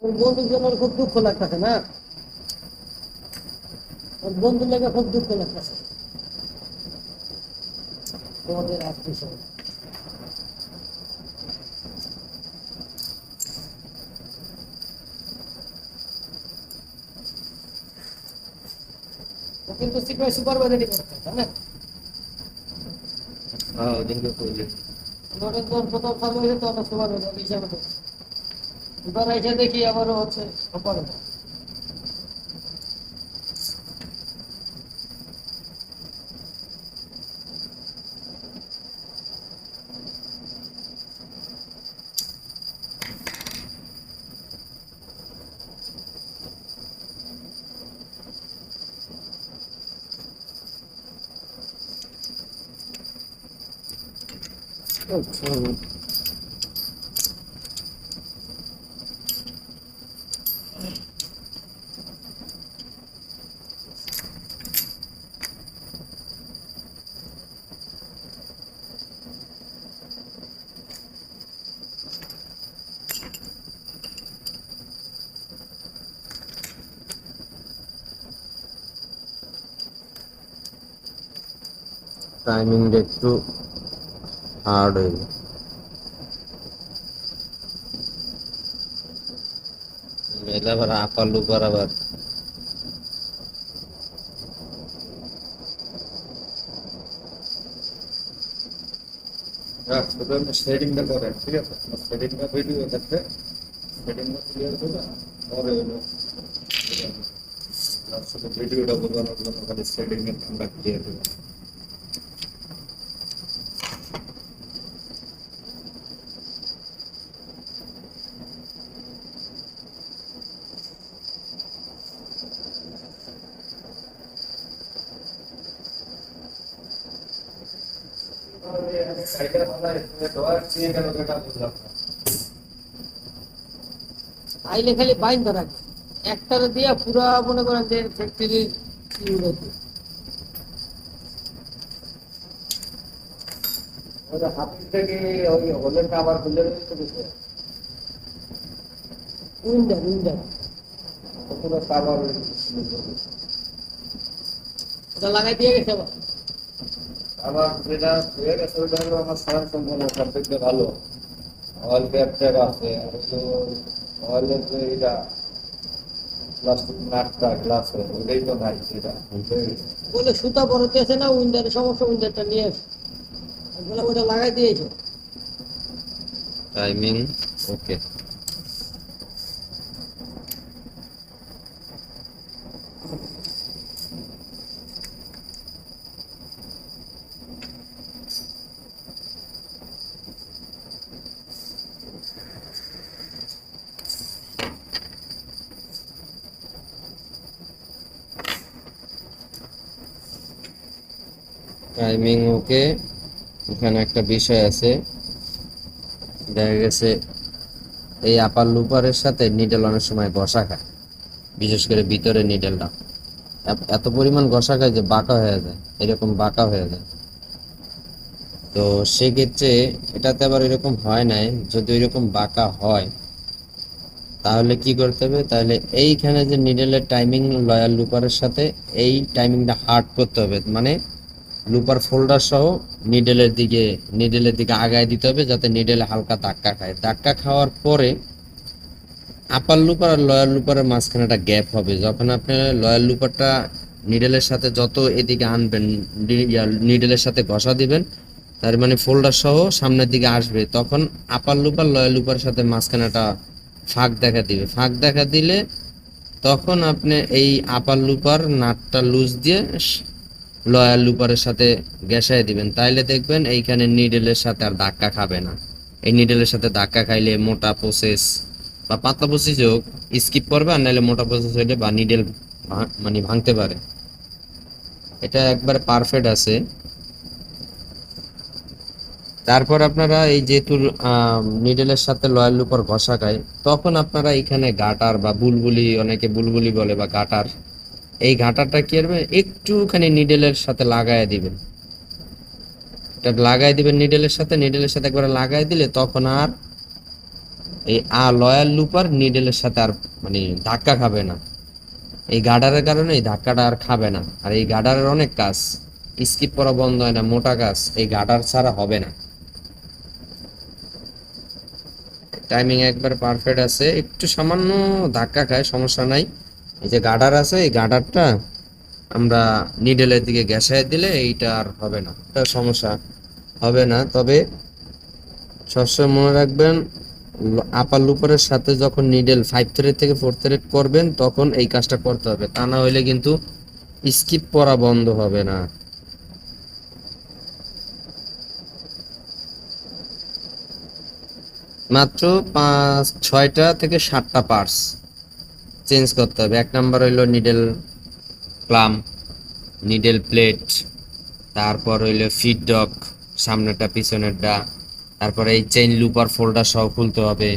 ওর বন্ধুর জন্য ওর খুব দুঃখ লাগতেছে না, ওর বন্ধুর লেগে খুব দুঃখ লাগতেছে তোমাদের আত্মীয়। ও কিন্তু সিপাহি সুপারভাইজারই করতে, তাই না? হ্যাঁ ওদিনকে করলি। ওটা তো প্রথম চালু হয়েছে তো সুপারভাইজার হিসাবে তো, এবার এসে দেখি আবারও হচ্ছে সুপার। টাইমিংটা একটু হার্ড হইল। মেলা আবার আপার লুপার আবার সেটিংটা করেন, ঠিক আছে? সেটিংটা ভিডিও থাকবে, সেটিংটা ক্লিয়ার করে পরে হলো শুধু ভিডিওটা বোঝানোর জন্য খালি সেটিং এর আমরা ক্লিয়ার করবো। আইলে খালি বাইন ধরা, একটারে দিয়া পুরা মনে করেন যে ফ্যাক্টরির হাতির থেকে ওই হোলেরটা আবার খুলে দিতে উইন্ডার উইন্ডার পুরো কাবার ওটা লাগাই দিয়ে গেছে আবার। আবার যেটা হয়ে গেছে ওইটা হলো আমার সারা সম্পূর্ণ সব দিক দিয়ে ভালো। অয়েল ক্যাপ ট্যাপ আছে, আর হলো অয়েলের যে এটা প্লাস্টিক নাটটা গ্লাসে ওইটাই তো নাই, সেটা বলে সুতা বড়তে আছে না, উইন্ডারের সমস্যা, উইন্ডারটা নিয়ে আসে বলে ওটা লাগাই দিয়েছো। টাইমিং ওকে। টাইমিং ওকে। এখানে একটা বিষয় আছে, দেখা গেছে এই আপার লুপারের সাথে নিডেল অনেক সময় ঘষা খায়, বিশেষ করে ভিতরে নিডেলটা এত পরিমাণ ঘষা খায় যে বাঁকা হয়ে যায়, এরকম বাঁকা হয়ে যায়। তো সেক্ষেত্রে এটাতে আবার এরকম হয় নাই, যদি এরকম বাঁকা হয় তাহলে কি করতে হবে, তাহলে এইখানে যে নিডেলের টাইমিং লয়াল লুপারের সাথে এই টাইমিংটা হার্ড করতে হবে, মানে লুপার ফোল্ডার সহ নিডেলের দিকে আগায় দিতে হবে, যাতে নিডেলে হালকা ধাক্কা খায়। ধাক্কা খাওয়ার পরে আপার লুপার আর লয়ার লুপারের মাঝখানে একটা গ্যাপ হবে। যখন আপনি লয়ার লুপারটা নিডেলের সাথে যত এদিকে আনবেন, নিডেলের সাথে ঘষা দিবেন, তার মানে ফোল্ডার সহ সামনের দিকে আসবে, তখন আপার লুপার লয়ার লুপারের সাথে মাঝখানে একটা ফাঁক দেখা দিবে। ফাঁক দেখা দিলে তখন আপনি এই আপার লুপার নাটটা লুজ দিয়ে লয়ার লুপারের সাথে গ্যাসায় দিবেন, তাইলে দেখবেন এইখানে নিডেলের সাথে আর ধাক্কা খাবে না। এই নিডেলের সাথে ধাক্কা খাইলে মোটা প্রসেস বা পাতলা প্রসেস হোক স্কিপ করবে, আর নাহলে মোটা প্রসেস হইলে বা নিডেল মানে ভাঙতে পারে। এটা একবারে পারফেক্ট আছে। তারপর আপনারা এই যেহেতু নিডেলের সাথে লয়াল লুপার ঘষা খায়, তখন আপনারা এখানে গাটার বা বুলবুলি, অনেকে বুলবুলি বলে, বা গাটার, এই ঘাটারটা কি করবে, একটুখানি নিডেলের সাথে লাগায় দিবেন। এটা লাগাই দিবেন নিডেলের সাথে একবার লাগাই দিলে তখন আর এই লয়াল লুপার নিডেলের সাথে আর মানে ধাক্কা খাবে না। এই গার্ডারের কারণে এই ধাক্কাটা আর খাবে না। আর এই গার্ডারের অনেক কাজ, স্কিপ করা বন্ধ হয় না, মোটা কাজ, এই গার্ডার ছাড়া হবে না। টাইমিং একবার পারফেক্ট আছে, একটু সামান্য ধাক্কা খায়, সমস্যা নাই। এই যে গার্ডার আছে, এই গার্ডারটা আমরা নিডেলের দিকে গ্যাসায় দিলে এইটা আর হবে না, এটা সমস্যা হবে না। তবে সবসময় মনে রাখবেন, আপার লুপারের সাথে যখন নিডেল 5 থ্রেড থেকে 4 থ্রেড করবেন তখন এই কাজটা করতে হবে, তা না হলে কিন্তু স্কিপ করা বন্ধ হবে না। মাত্র 6টা থেকে 7টা পার্টস চেঞ্জ করতে হবে। এক নাম্বার হইলো নিডেল প্লাম, নিডেল প্লেট, তারপর হইলো ফিড ডক, সামনেরটা পিছনেরটা, তারপরে এই চেইন লুপার ফোল্ডার সহ খুলতে হবে,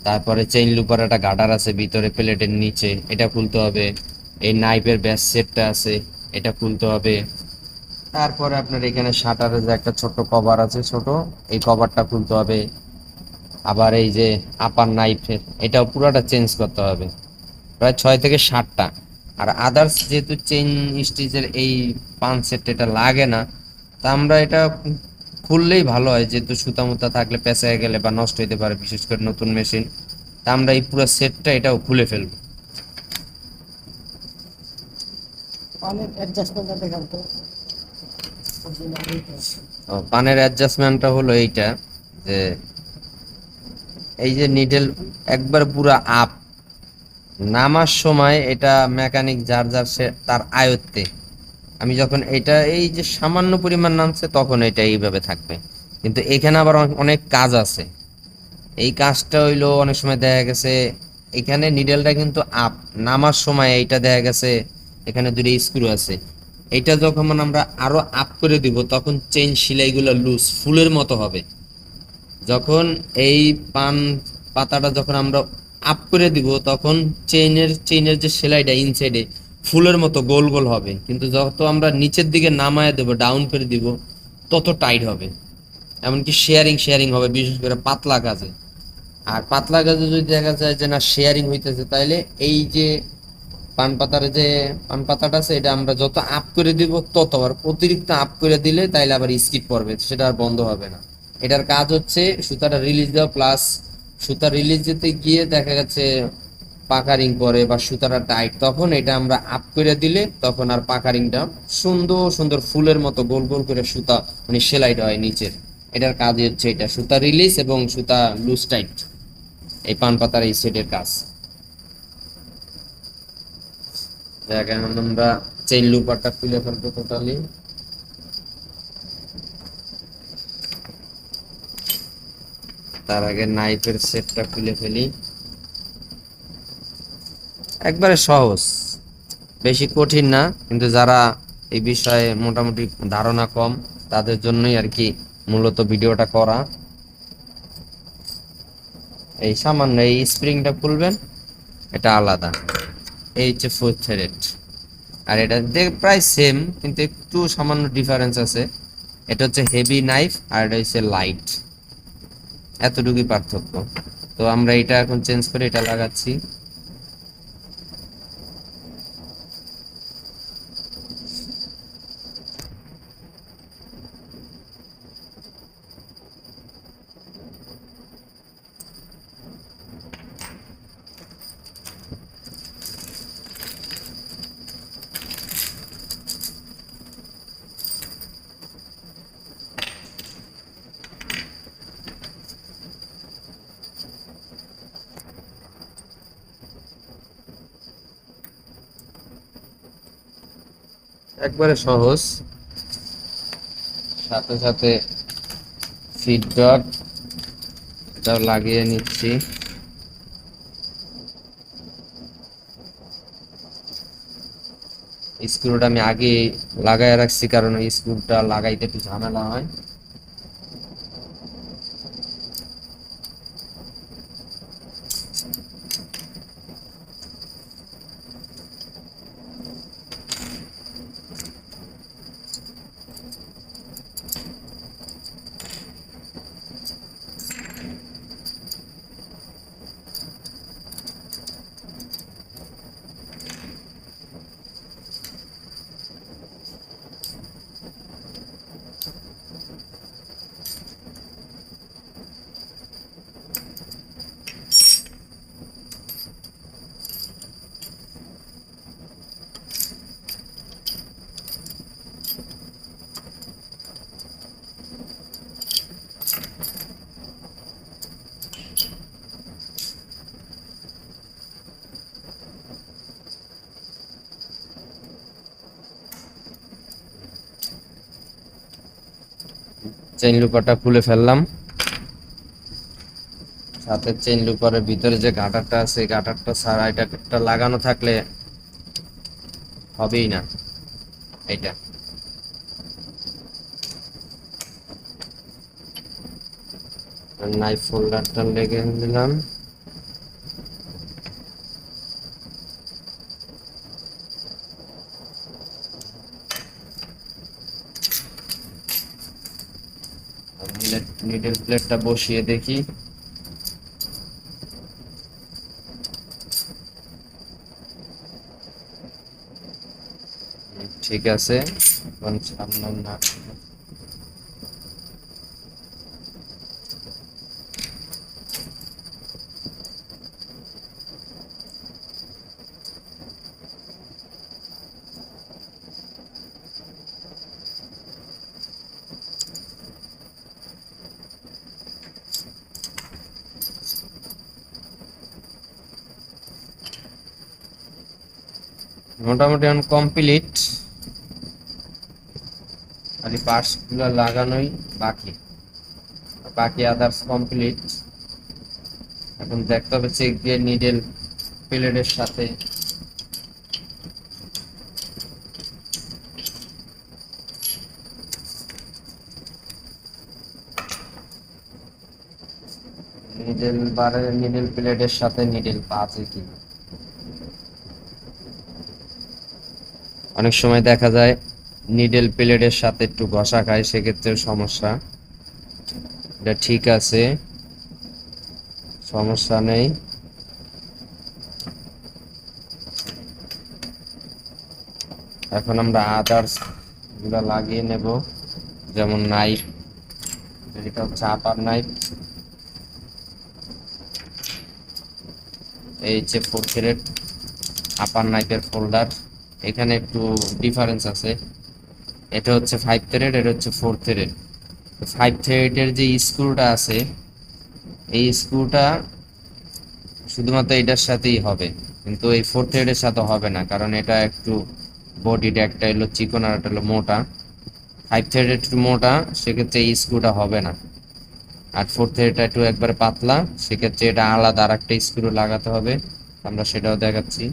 তারপরে চেইন লুপার একটা গার্ডার আছে ভিতরে প্লেটের নিচে, এটা খুলতে হবে, এই নাইফের ব্যাস সেটটা আছে, এটা খুলতে হবে। তারপরে আপনার এখানে শাটারের যে একটা ছোট কভার আছে ছোট, এই কভারটা খুলতে হবে। আবার এই যে আপার নাইফের এটাও পুরোটা চেঞ্জ করতে হবে, প্রায় 6 থেকে 7টা। আর আদার্স যেহেতু চেইন স্টিচের এই পাঁচ সেট এটা লাগে না, তা আমরা এটা খুললেই ভালো হয়, যেহেতু সুতা মুতা থাকলে পেঁচায় গেলে বা নষ্ট হইতে পারে, বিশেষ করে নতুন মেশিন। তা আমরা এই পুরো সেটটা এটাও খুলে ফেলবো। পানির অ্যাডজাস্টমেন্টটা দেখান তো। পানের অ্যাডজাস্টমেন্টটা হলো এইটা, যে এই যে নিডেল একবার পুরা আপ, নামার সময় এটা মেকানিক যার যার সে তার আয়ত্তে। আমি যখন এটা এই যে সামান্য পরিমাণ নামছে তখন এটা এইভাবে থাকবে, কিন্তু এখানে আবার অনেক কাজ আছে। এই কাজটা হইলো অনেক সময় দেখা গেছে এখানে নিডেলটা কিন্তু আপ, নামার সময় এইটা দেখা গেছে এখানে দুটো স্ক্রু আছে, এইটা যখন আমরা আরো আপ করে দিব তখন চেইন সেলাইগুলো লুজ ফুলের মতো হবে। যখন এই পান পাতাটা যখন আমরা আপ করে দিব তখন চেইনের যে সেলাইটা ইনসাইডে ফুলের মতো গোল গোল হবে, কিন্তু যত আমরা নিচের দিকে নামায় দেব ডাউন করে দিব তত টাইট হবে। এমনকি শেয়ারিং শেয়ারিং হবে, বিশেষ করে পাতলা কাজে। আর পাতলা কাজে যদি দেখা যায় যে না শেয়ারিং হইতেছে, তাইলে এই যে পান পাতাটা আছে এটা আমরা যত আপ করে দিব তত, আর অতিরিক্ত আপ করে দিলে তাইলে আবার স্কিপ করবে, সেটা আর বন্ধ হবে না। এটার কাজ হচ্ছে সুতাটা রিলিজ দেওয়া, প্লাস সুতা রিলিজ দিতে গিয়ে দেখা গেছে পাকারিং করে বা সুতাটা টাইট, তখন এটা আমরা আপ করে দিলে তখন আর পাকারিংটা সুন্দর সুন্দর ফুলের মতো গোল গোল করে সুতা মানে সেলাইটা হয় নিচের। এটার কাজই হচ্ছে এটা, সুতা রিলিজ এবং সুতা লুজ টাইট, এই পান পাতার এই সেটের কাজ। এখন আমরা চেইন লুপারটা খুলে ফেলবো টোটালি। তার আগে নাইফের সেটটা খুলে ফেলি। একবারে সহজ, বেশি কঠিন না, কিন্তু যারা এই বিষয়ে মোটামুটি ধারণা কম তাদের জন্যই আর কি মূলত ভিডিওটা করা। এই সামান্য এই স্প্রিংটা খুলবেন, এটা আলাদা, এই হচ্ছে 4 থ্রেড। আর এটা প্রায় সেম, কিন্তু একটু সামান্য ডিফারেন্স আছে। এটা হচ্ছে হেভি নাইফ আর এটা হচ্ছে লাইট, এতটুকুই পার্থক্য। তো আমরা এটা এখন চেঞ্জ করে এটা লাগাচ্ছি। একবারে সহজ, সাথে সাথে ফিডব্যাক এটাও লাগিয়ে নিচ্ছি। স্ক্রুটা আমি আগে লাগাই রাখছি, কারণ এই স্ক্রুটা লাগাইতে একটু ঝামেলা হয়। চেইন লুপারটা খুলে ফেললাম। সাথে চেইন লুপারের ভিতরে যে গাটারটা আছে, গাটারটা ছাড়া এটা লাগানো থাকলে হবেই না। এটা নাইফ হোল্ডারটা লেগে দিলাম। নিডেল প্লেটটা বসিয়ে দেখি। ঠিক আছে, এখন সামনে না মোটামুটি এখন কমপ্লিট, খালি পার্টস গুলো লাগানোই বাকি, বাকি আদার্স কমপ্লিট। এখন দেখতে হবে চেক দিয়ে নিডেল প্লেটের সাথে নিডেল প্লেটের সাথে নিডেল আছে কি। অনেক সময় দেখা যায় নিডেল প্লেটের সাথে একটু ঘষা খায়, সেক্ষেত্রে সমস্যা। এটা ঠিক আছে, সমস্যা নেই। এখন আমরা আদার্স গুলা লাগিয়ে নেব, যেমন নাইফ, এটা হচ্ছে আপার নাইফ, এই যে 4 থ্রেড আপার নাইফের ফোল্ডার। এখানে একটু ডিফারেন্স আছে, এটা হচ্ছে 5 থ্রেড, এটা হচ্ছে 4 থ্রেড। 5 থ্রেডের যে স্ক্রুটা আছে, এই স্ক্রুটা শুধুমাত্র এটার সাথেই হবে, কিন্তু এই 4 থ্রেডের সাথে হবে না, কারণ এটা একটু বডিটা একটা হলো চিকন আর একটা হলো মোটা। 5 থ্রেড একটু মোটা, সেক্ষেত্রে এই স্ক্রুটা হবে না। আর 4 থ্রেডটা একটু একবারে পাতলা, সেক্ষেত্রে এটা আলাদা আর একটা স্ক্রু লাগাতে হবে, আমরা সেটাও দেখাচ্ছি।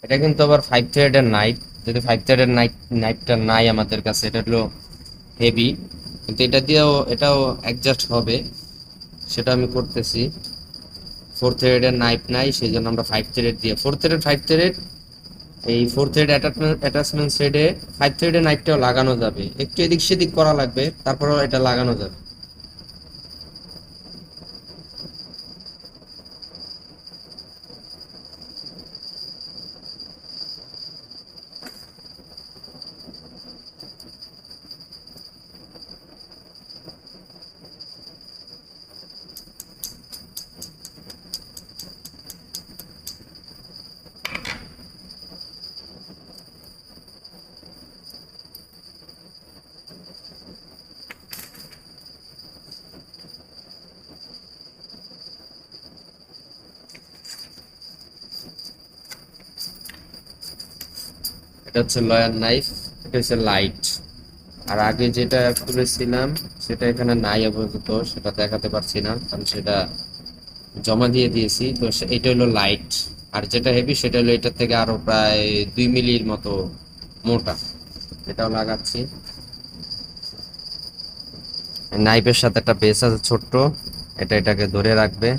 এটা কিন্তু আবার 5 থ্রেডের নাইফ। যদি 5 থ্রেডের নাইফটা নাই আমাদের কাছে, এটা হলো হেভি, কিন্তু এটা দিয়েও এটাও অ্যাডজাস্ট হবে, সেটা আমি করতেছি। 4 থ্রেডের নাইফ নাই, সেই জন্য আমরা 5 থ্রেড দিয়ে 4 থ্রেড 5 থ্রেড এই 4 থ্রেড অ্যাটাচমেন্ট সেটে 5 থ্রেডের নাইফটাও লাগানো যাবে, একটু এদিক সেদিক করা লাগবে, তারপরেও এটা লাগানো যাবে। এটা হচ্ছে লয়ার নাইফ, এটা হচ্ছে লাইট। আর আগে যেটা করেছিলাম সেটা এখানে নাই আপাতত, সেটা দেখাতে পারছি না, কারণ সেটা জমা দিয়ে দিয়েছি। তো এটা হলো লাইট, আর যেটা হেভি সেটা হলো এটার থেকে আরো প্রায় 2 মিলির মতো মোটা, এটাও লাগাচ্ছি। নাইফের সাথে একটা বেস আছে ছোট্ট, এটাকে ধরে রাখবে।